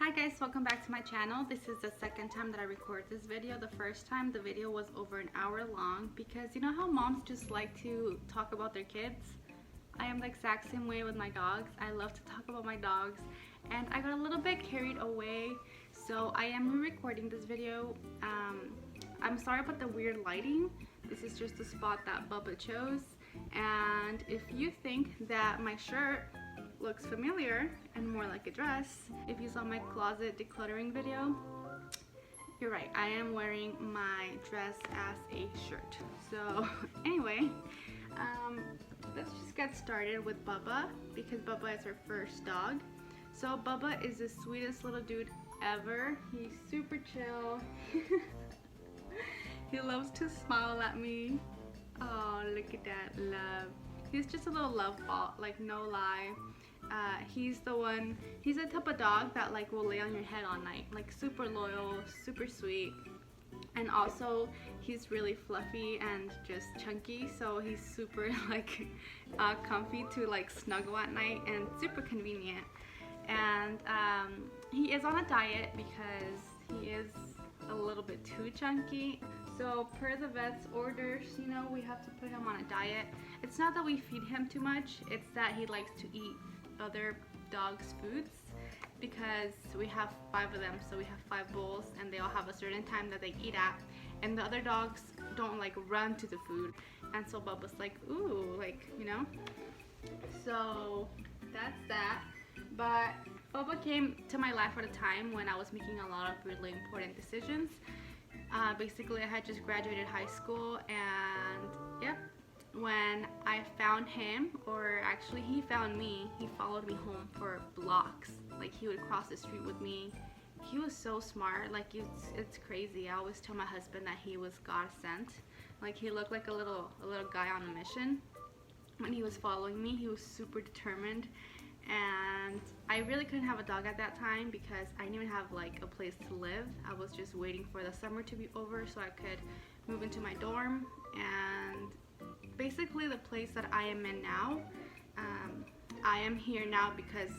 Hi guys, welcome back to my channel. This is the second time that I record this video. The first time the video was over an hour long because you know how moms just like to talk about their kids? I am the exact same way with my dogs. I love to talk about my dogs and I got a little bit carried away, so I am re-recording this video. I'm sorry about the weird lighting. This is just the spot that Bubba chose, and if you think that my shirt looks familiar and more like a dress, if you saw my closet decluttering video, you're right, I am wearing my dress as a shirt. So anyway, let's just get started with Bubba because Bubba is her first dog. So Bubba is the sweetest little dude ever. He's super chill. He loves to smile at me. Oh, look at that love. He's just a little love ball, like no lie. He's the type of dog that like will lay on your head all night, like super loyal, super sweet, and also he's really fluffy and just chunky, so he's super like comfy to like snuggle at night and super convenient. And he is on a diet because he is a little bit too chunky. So per the vet's orders, you know, we have to put him on a diet. It's not that we feed him too much, it's that he likes to eat other dogs' foods because we have 5 of them, so we have 5 bowls and they all have a certain time that they eat at, and the other dogs don't like run to the food, and so Bubba's like, ooh, like, you know. So that's that. But Bubba came to my life at a time when I was making a lot of really important decisions. Basically I had just graduated high school, and yep, when I found him, or actually he found me, he followed me home for blocks. Like he would cross the street with me. He was so smart, like it's crazy. I always tell my husband that he was God sent. Like he looked like a little guy on a mission. When he was following me, he was super determined, and I really couldn't have a dog at that time because I didn't even have like a place to live. I was just waiting for the summer to be over so I could move into my dorm, and basically the place that I am in now, I am here now because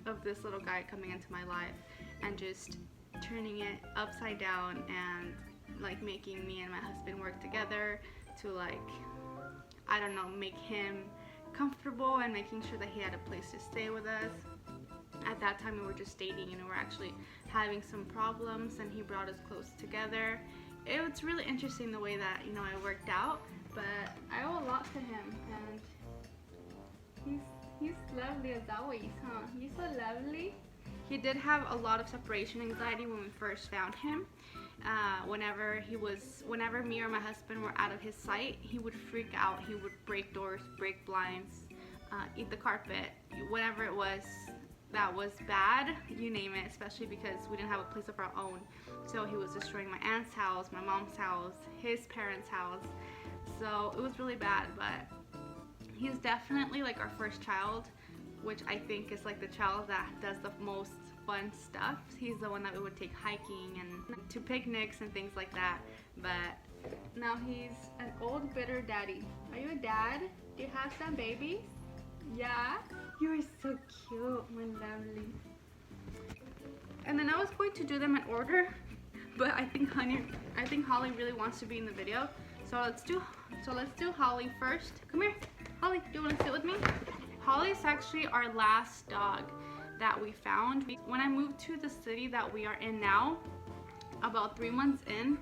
of this little guy coming into my life and just turning it upside down and like making me and my husband work together to, like, I don't know, make him comfortable and making sure that he had a place to stay with us. At that time we were just dating and we were actually having some problems, and he brought us close together. It was really interesting the way that, you know, it worked out, but I owe a lot to him, and he's lovely as always, huh? He's so lovely. He did have a lot of separation anxiety when we first found him. Whenever me or my husband were out of his sight, he would freak out. He would break doors, break blinds, eat the carpet, whatever it was that was bad, you name it, especially because we didn't have a place of our own. So he was destroying my aunt's house, my mom's house, his parents' house. So it was really bad, but he's definitely like our first child, which I think is like the child that does the most fun stuff. He's the one that we would take hiking and to picnics and things like that. But now he's an old bitter daddy. Are you a dad? Do you have some babies? Yeah? You're so cute, my lovely. And then I was going to do them in order, but I think Holly really wants to be in the video. So let's do Holly first. Come here. Holly, do you want to sit with me? Holly's actually our last dog that we found. When I moved to the city that we are in now, about 3 months in,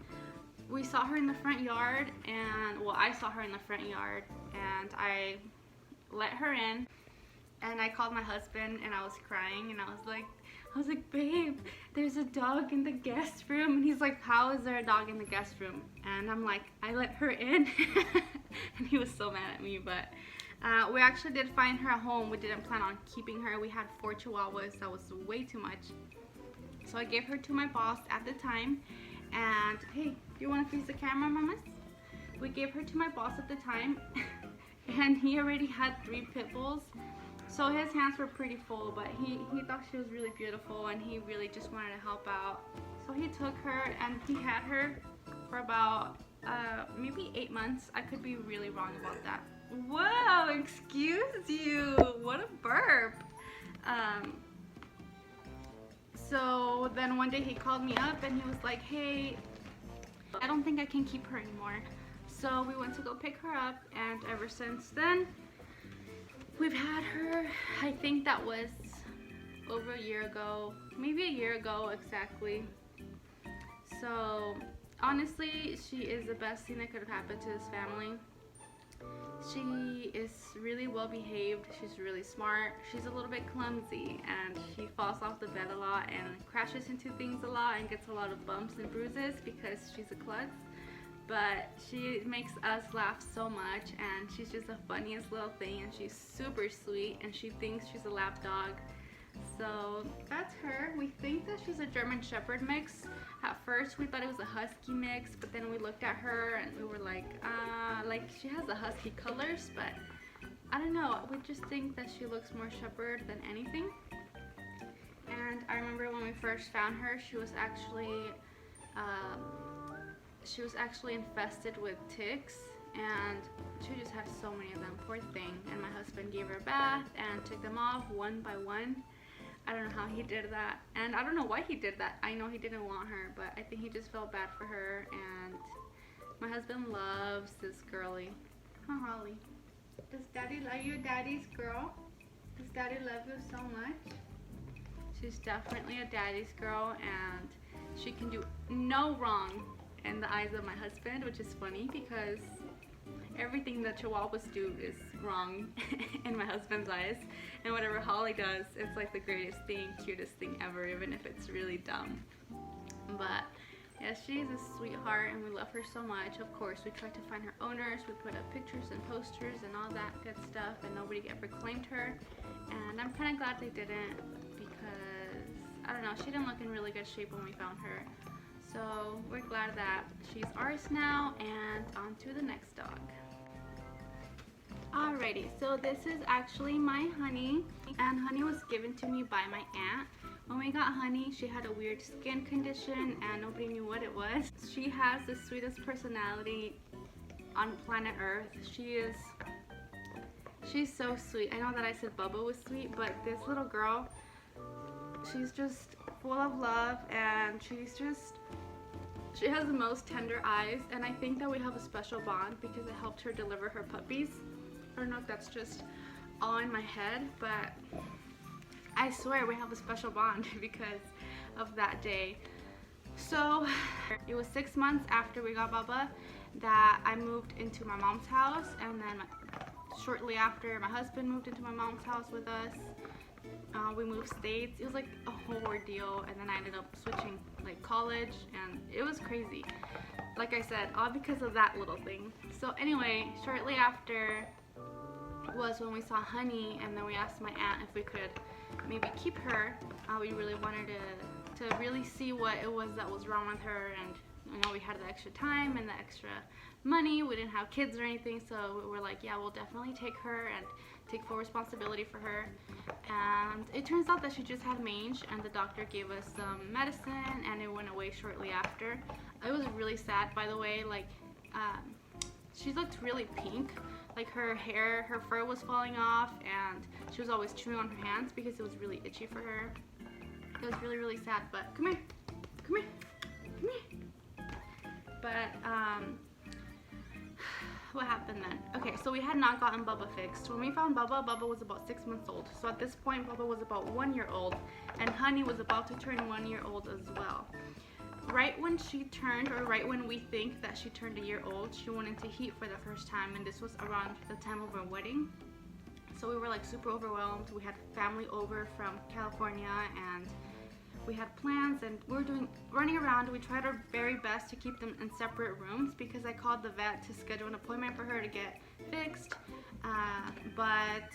we saw her in the front yard, and well, I saw her in the front yard, and I let her in, and I called my husband, and I was crying, and I was like, babe, there's a dog in the guest room. And he's like, how is there a dog in the guest room? And I'm like, I let her in. And he was so mad at me, but we actually did find her at home. We didn't plan on keeping her. We had 4 chihuahuas. That was way too much. So I gave her to my boss at the time. And hey, do you want to face the camera, mamas? We gave her to my boss at the time. And he already had 3 pit bulls. So his hands were pretty full, but he thought she was really beautiful and he really just wanted to help out. So he took her and he had her for about maybe 8 months. I could be really wrong about that. Wow, excuse you. What a burp. So So then one day he called me up and he was like, hey, I don't think I can keep her anymore. So we went to go pick her up, and ever since then we've had her. I think that was over a year ago, maybe a year ago exactly. So honestly, she is the best thing that could have happened to this family. She is really well behaved, she's really smart, she's a little bit clumsy, and she falls off the bed a lot and crashes into things a lot and gets a lot of bumps and bruises because she's a klutz. But she makes us laugh so much, and she's just the funniest little thing, and she's super sweet, and she thinks she's a lap dog. So that's her. We think that she's a German Shepherd mix. At first we thought it was a Husky mix, but then we looked at her and we were like she has the Husky colors, but I don't know. We just think that she looks more Shepherd than anything. And I remember when we first found her, she was actually infested with ticks, and she just had so many of them, poor thing. And my husband gave her a bath and took them off one by one. I don't know how he did that, and I don't know why he did that. I know he didn't want her, but I think he just felt bad for her. And my husband loves this girlie. Huh, Holly? Does Daddy love you, Daddy's girl? Does Daddy love you so much? She's definitely a daddy's girl, and she can do no wrong in the eyes of my husband, which is funny because everything that Chihuahuas do is wrong in my husband's eyes, and whatever Holly does, it's like the greatest thing, cutest thing ever, even if it's really dumb. But yeah, she's a sweetheart and we love her so much. Of course, we tried to find her owners, we put up pictures and posters and all that good stuff, and nobody ever claimed her. And I'm kind of glad they didn't, because I don't know, she didn't look in really good shape when we found her. So we're glad that she's ours now, and on to the next dog. Alrighty, so this is actually my Honey, and Honey was given to me by my aunt. When we got Honey, she had a weird skin condition and nobody knew what it was. She has the sweetest personality on planet Earth. She's so sweet. I know that I said Bubba was sweet, but this little girl, she's just full of love, and she has the most tender eyes, and I think that we have a special bond because I helped her deliver her puppies. I don't know if that's just all in my head, but I swear we have a special bond because of that day. So it was 6 months after we got Bubba that I moved into my mom's house, and then shortly after my husband moved into my mom's house with us. We moved states. It was like a whole ordeal, and then I ended up switching like college, and it was crazy. Like I said, all because of that little thing. So anyway, shortly after was when we saw Honey, and then we asked my aunt if we could maybe keep her. We really wanted to really see what it was that was wrong with her, and you know, we had the extra time and the extra money. We didn't have kids or anything, so we were like, yeah, we'll definitely take her and take full responsibility for her. And it turns out that she just had mange, and the doctor gave us some medicine, and it went away shortly after. It was really sad, by the way. Like, she looked really pink. Like her hair, her fur was falling off, and she was always chewing on her hands because it was really itchy for her. It was really, really sad. But come here, come here, come here. But what happened then? Okay, so we had not gotten Bubba fixed. When we found Bubba, Bubba was about 6 months old. So at this point, Bubba was about 1 year old, and Honey was about to turn 1 year old as well. Right when she turned, or right when we think that she turned 1 year old, she went into heat for the first time, and this was around the time of our wedding. So we were like super overwhelmed. We had family over from California, and we had plans, and we were running around. We tried our very best to keep them in separate rooms because I called the vet to schedule an appointment for her to get fixed, but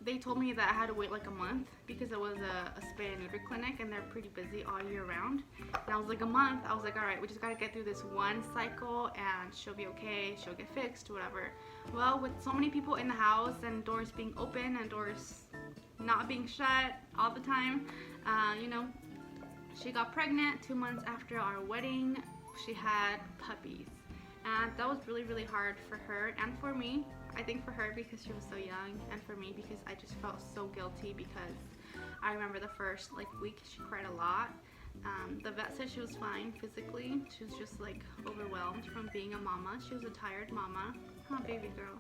they told me that I had to wait like a month because it was a spay and neuter clinic, and they're pretty busy all year round. And I was like, a month? I was like, all right, we just gotta get through this one cycle and she'll be okay, she'll get fixed, whatever. Well, with so many people in the house and doors being open and doors not being shut all the time, you know, she got pregnant 2 months after our wedding. She had puppies, and that was really, really hard for her and for me. I think for her because she was so young, and for me because I just felt so guilty because I remember the first like week she cried a lot. The vet said she was fine physically. She was just like overwhelmed from being a mama. She was a tired mama. Huh, baby girl.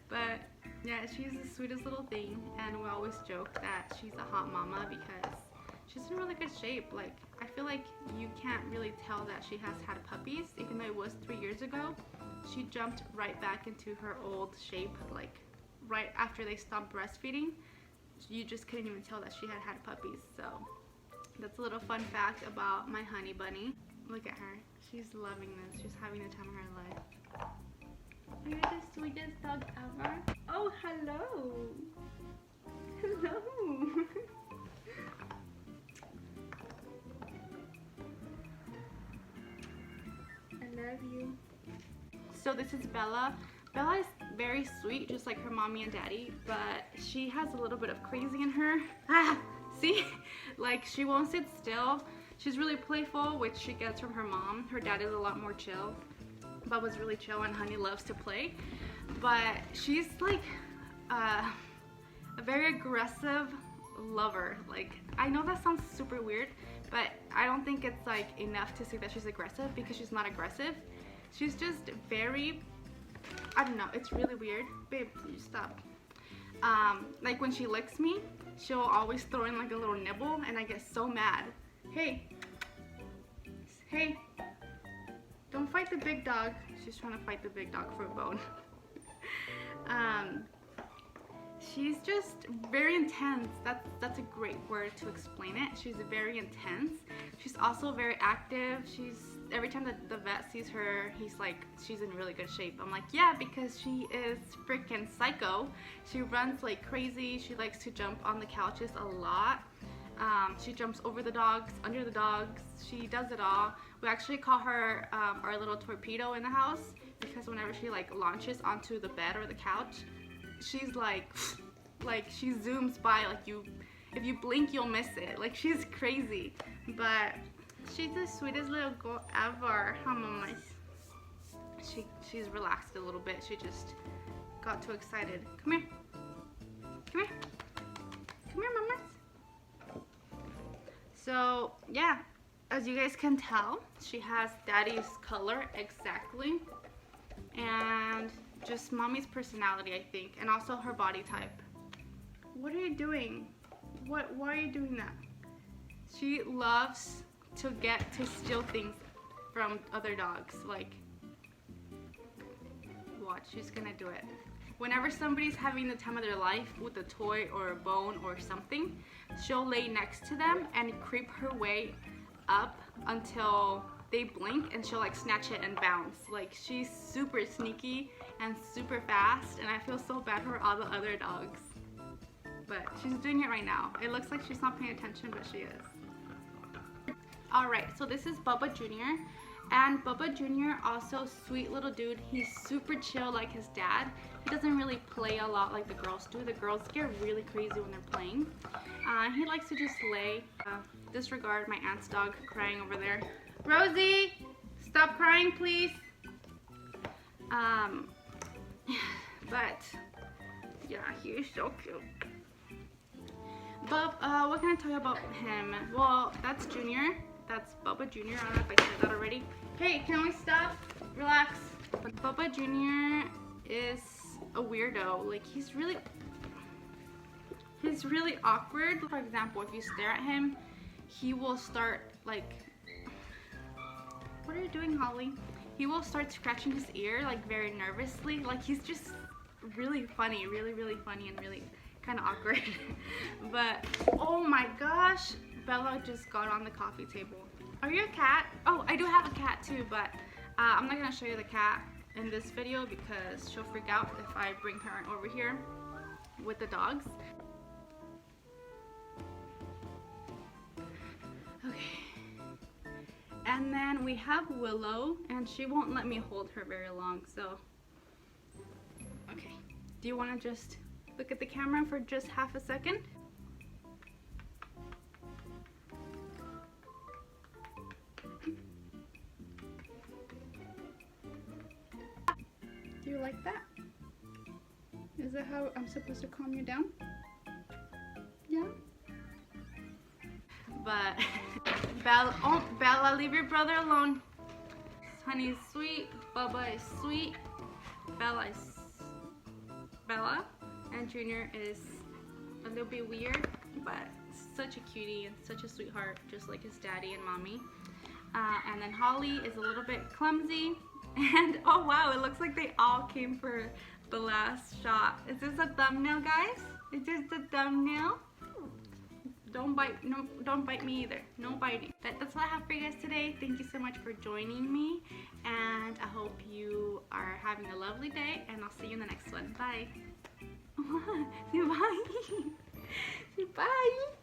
But yeah, she's the sweetest little thing, and we always joke that she's a hot mama because she's in really good shape. Like, I feel like you can't really tell that she has had puppies, even though it was 3 years ago. She jumped right back into her old shape, like right after they stopped breastfeeding. You just couldn't even tell that she had had puppies. So that's a little fun fact about my honey bunny. Look at her. She's loving this. She's having the time of her life. Are you the sweetest dog ever? Oh, hello. Hello. I love you. So this is Bella. Bella is very sweet, just like her mommy and daddy, but she has a little bit of crazy in her. Ah, see? Like, she won't sit still. She's really playful, which she gets from her mom. Her dad is a lot more chill. Bubba's really chill and Honey loves to play. But she's like a very aggressive lover. Like, I know that sounds super weird, but I don't think it's like enough to say that she's aggressive, because she's not aggressive. She's just very, I don't know, it's really weird. Babe, please stop. Like when she licks me, she'll always throw in like a little nibble and I get so mad. Hey, hey, don't fight the big dog. She's trying to fight the big dog for a bone. She's just very intense. That's a great word to explain it. She's very intense. She's also very active. Every time that the vet sees her, he's like, she's in really good shape. I'm like, yeah, because she is freaking psycho. She runs like crazy. She likes to jump on the couches a lot. She jumps over the dogs, under the dogs. She does it all. We actually call her our little torpedo in the house, because whenever she like launches onto the bed or the couch, she's like she zooms by, like if you blink you'll miss it. Like, she's crazy, but she's the sweetest little girl ever. Huh, mamas? She's relaxed a little bit. She just got too excited. Come here. Come here. Come here, mamas. So yeah, as you guys can tell, she has daddy's color exactly, and just mommy's personality, I think, and also her body type. What are you doing? Why are you doing that? She loves to get to steal things from other dogs. Like, watch, she's gonna do it. Whenever somebody's having the time of their life with a toy or a bone or something, she'll lay next to them and creep her way up until they blink, and she'll like snatch it and bounce. Like, she's super sneaky and super fast, and I feel so bad for all the other dogs. But she's doing it right now. It looks like she's not paying attention, but she is. Alright, so this is Bubba Jr. And Bubba Jr. also sweet little dude. He's super chill like his dad. He doesn't really play a lot like the girls do. The girls get really crazy when they're playing. He likes to just lay. Disregard my aunt's dog crying over there. Rosie, stop crying, please. But yeah, he's so cute. But what can I tell you about him? Well, that's Junior. That's Bubba Jr. I don't know if I said that already. Hey, can we stop? Relax. But Bubba Jr. is a weirdo. Like, he's really awkward. For example, if you stare at him, he will start like, what are you doing, Holly? He will start scratching his ear like very nervously. Like, he's just really funny, really funny, and really kind of awkward. But oh my gosh, Bella just got on the coffee table. Are you a cat? Oh, I do have a cat too, but I'm not gonna show you the cat in this video because she'll freak out if I bring her over here with the dogs. Okay. And then we have Willow, and she won't let me hold her very long, so okay. Do you want to just look at the camera for just half a second? Do you like that? Is that how I'm supposed to calm you down? But Bella, oh, Bella, leave your brother alone. Honey is sweet, Bubba is sweet, Bella, and Junior is a little bit weird, but such a cutie and such a sweetheart, just like his daddy and mommy. And then Holly is a little bit clumsy, and oh wow, it looks like they all came for the last shot. Is this a thumbnail, guys? Is this the thumbnail? Don't bite, no, don't bite me either. No biting. That's all I have for you guys today. Thank you so much for joining me, and I hope you are having a lovely day, and I'll see you in the next one. Bye. Say bye. Say bye.